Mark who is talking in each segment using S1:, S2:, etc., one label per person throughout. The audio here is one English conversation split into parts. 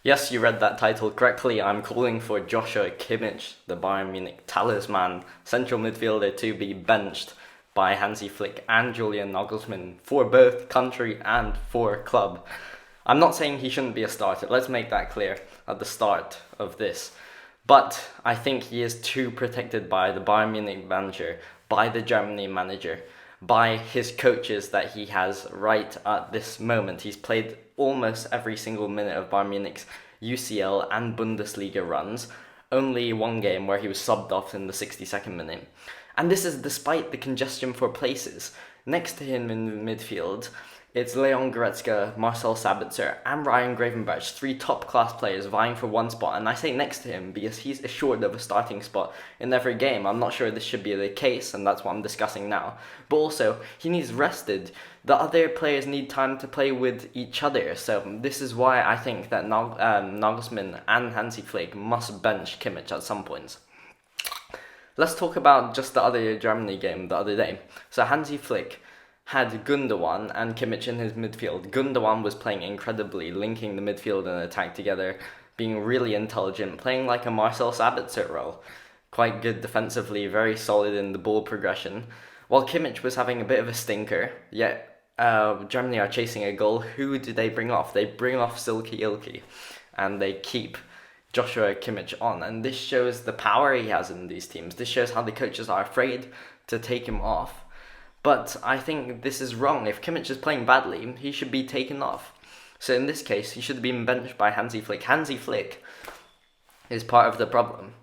S1: Yes, you read that title correctly. I'm calling for Joshua Kimmich, the Bayern Munich talisman central midfielder, to be benched by Hansi Flick and Julian Nagelsmann for both country and for club. I'm not saying he shouldn't be a starter. Let's make that clear at the start of this. But I think he is too protected by the Bayern Munich manager, by the Germany manager, by his coaches that he has right at this moment. He's played almost every single minute of Bayern Munich's UCL and Bundesliga runs. Only one game where he was subbed off in the 62nd minute. And this is despite the congestion for places. Next to him in the midfield, it's Leon Goretzka, Marcel Sabitzer, and Ryan Gravenberch, three top-class players vying for one spot. And I say next to him because he's assured of a starting spot in every game. I'm not sure this should be the case, and that's what I'm discussing now. But also, he needs rested. The other players need time to play with each other. So this is why I think that Nagelsmann and Hansi Flick must bench Kimmich at some points. Let's talk about just the other Germany game the other day. So Hansi Flick had Gundogan and Kimmich in his midfield. Gundogan was playing incredibly, linking the midfield and attack together, being really intelligent, playing like a Marcel Sabitzer role. Quite good defensively, very solid in the ball progression. While Kimmich was having a bit of a stinker, yet Germany are chasing a goal. Who do they bring off? They bring off Silky Ilky, and they keep Joshua Kimmich on. And this shows the power he has in these teams. This shows how the coaches are afraid to take him off. But I think this is wrong. If Kimmich is playing badly, he should be taken off. So in this case, he should have been benched by Hansi Flick. Hansi Flick is part of the problem.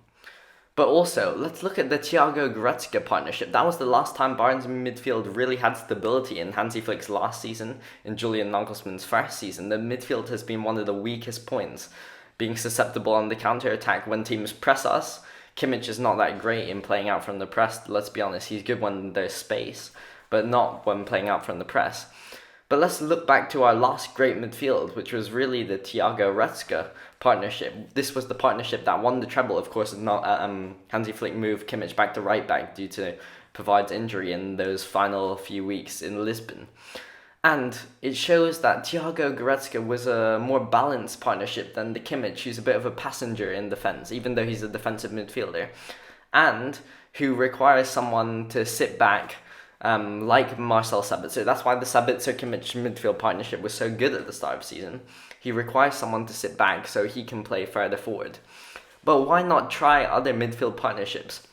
S1: But also, let's look at the Thiago Goretzka partnership. That was the last time Bayern's midfield really had stability in Hansi Flick's last season, in Julian Nagelsmann's first season. The midfield has been one of the weakest points, being susceptible on the counter-attack when teams press us. Kimmich is not that great in playing out from the press. Let's be honest, he's good when there's space, but not when playing out from the press. But let's look back to our last great midfield, which was really the Thiago Goretzka partnership. This was the partnership that won the treble. Of course, Hansi Flick moved Kimmich back to right back due to Pavard's injury in those final few weeks in Lisbon. And it shows that Thiago Goretzka was a more balanced partnership than the Kimmich, who's a bit of a passenger in defence, even though he's a defensive midfielder, and who requires someone to sit back, like Marcel Sabitzer. That's why the Sabitzer-Kimmich midfield partnership was so good at the start of the season. He requires someone to sit back so he can play further forward. But why not try other midfield partnerships?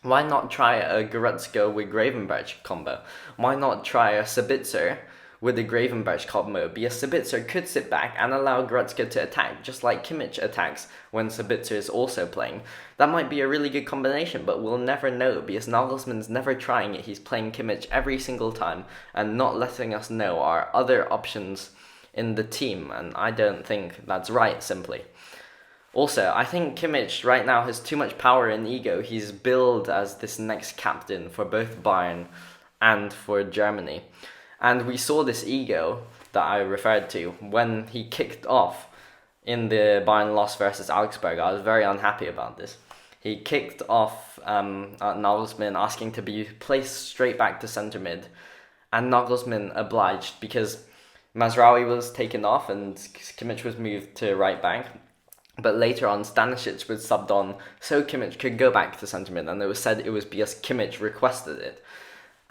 S1: Why not try a Goretzka with Gravenberch combo? Why not try a Sabitzer with the Gravenberch combo? Because Sabitzer could sit back and allow Goretzka to attack, just like Kimmich attacks when Sabitzer is also playing. That might be a really good combination, but we'll never know because Nagelsmann's never trying it. He's playing Kimmich every single time and not letting us know our other options in the team, and I don't think that's right, simply. Also, I think Kimmich right now has too much power and ego. He's billed as this next captain for both Bayern and for Germany. And we saw this ego that I referred to when he kicked off in the Bayern loss versus Augsburg. I was very unhappy about this. He kicked off at Nagelsmann, asking to be placed straight back to centre mid. And Nagelsmann obliged because Mazraoui was taken off and Kimmich was moved to right back. But later on, Stanisic was subbed on so Kimmich could go back to centre mid. And it was said it was because Kimmich requested it.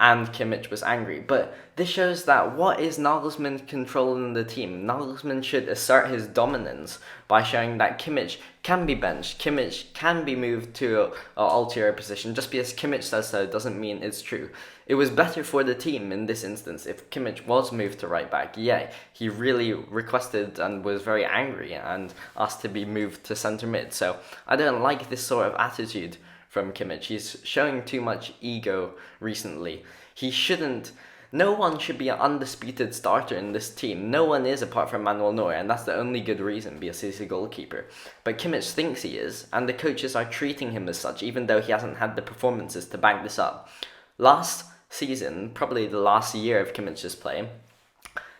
S1: And Kimmich was angry. But this shows that what is Nagelsmann controlling the team? Nagelsmann should assert his dominance by showing that Kimmich can be benched. Kimmich can be moved to an ulterior position. Just because Kimmich says so doesn't mean it's true. It was better for the team in this instance if Kimmich was moved to right back. Yeah, he really requested and was very angry and asked to be moved to centre mid. So I don't like this sort of attitude from Kimmich. He's showing too much ego recently. He shouldn't. No one should be an undisputed starter in this team. No one is apart from Manuel Neuer, and that's the only good reason because he's a goalkeeper. But Kimmich thinks he is, and the coaches are treating him as such, even though he hasn't had the performances to back this up. Last season, probably the last year of Kimmich's play,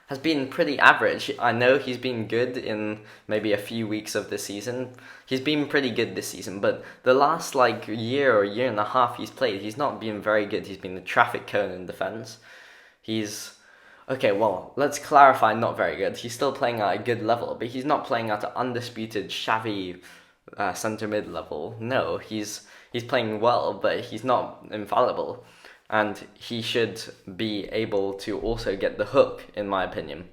S1: has been pretty average. I know he's been good in maybe a few weeks of the season. He's been pretty good this season, but the last year or year and a half he's played, he's not been very good. He's been a traffic cone in defence. He's Okay, well, let's clarify, not very good. He's still playing at a good level, but he's not playing at an undisputed, shabby centre mid level. No, he's playing well, but he's not infallible. And he should be able to also get the hook, in my opinion.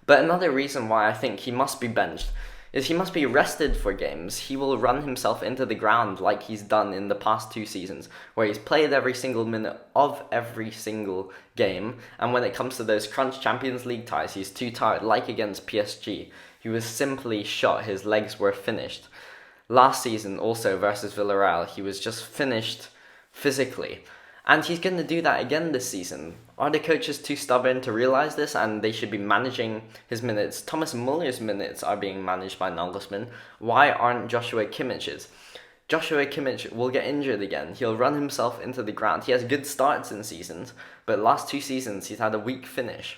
S1: But another reason why I think he must be benched is he must be rested for games. He will run himself into the ground like he's done in the past 2 seasons, where he's played every single minute of every single game, and when it comes to those crunch Champions League ties, he's too tired, like against PSG. He was simply shot, his legs were finished. Last season, also versus Villarreal, he was just finished physically. And he's going to do that again this season. Are the coaches too stubborn to realise this and they should be managing his minutes? Thomas Muller's minutes are being managed by Nagelsmann. Why aren't Joshua Kimmich's? Joshua Kimmich will get injured again. He'll run himself into the ground. He has good starts in seasons, but last 2 seasons he's had a weak finish.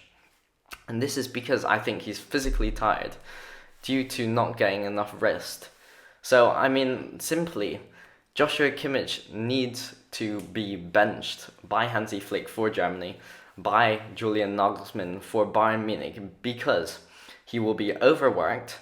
S1: And this is because I think he's physically tired due to not getting enough rest. So, I mean, simply, Joshua Kimmich needs to be benched by Hansi Flick for Germany, by Julian Nagelsmann for Bayern Munich, because he will be overworked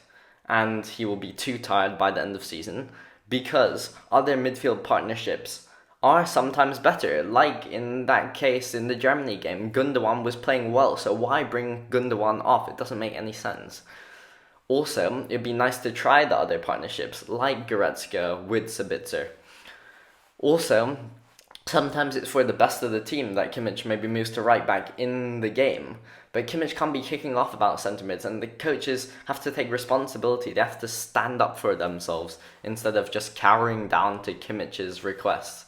S1: and he will be too tired by the end of season, because other midfield partnerships are sometimes better. Like in that case in the Germany game, Gundogan was playing well, so why bring Gundogan off? It doesn't make any sense. Also, it'd be nice to try the other partnerships, like Goretzka with Sabitzer. Also, sometimes it's for the best of the team that Kimmich maybe moves to right back in the game. But Kimmich can't be kicking off about centre mids, and the coaches have to take responsibility. They have to stand up for themselves instead of just cowering down to Kimmich's requests.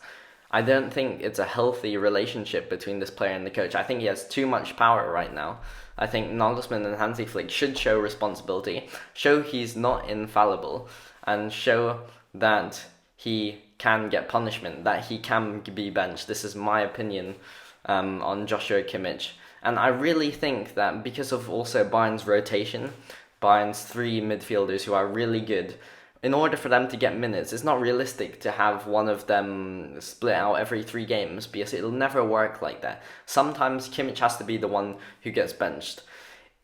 S1: I don't think it's a healthy relationship between this player and the coach. I think he has too much power right now. I think Nagelsmann and Hansi Flick should show responsibility, show he's not infallible, and show that he can get punishment, that he can be benched. This is my opinion on Joshua Kimmich. And I really think that because of also Bayern's rotation, Bayern's 3 midfielders who are really good, in order for them to get minutes, it's not realistic to have one of them split out every 3 games, because it'll never work like that. Sometimes Kimmich has to be the one who gets benched.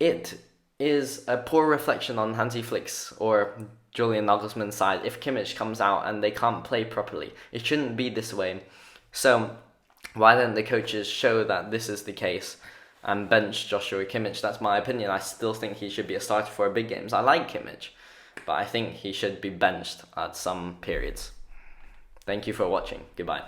S1: It is a poor reflection on Hansi Flick's or Julian Nagelsmann's side if Kimmich comes out and they can't play properly. It shouldn't be this way. So why don't the coaches show that this is the case and bench Joshua Kimmich? That's my opinion. I still think he should be a starter for big games. I like Kimmich, but I think he should be benched at some periods. Thank you for watching. Goodbye.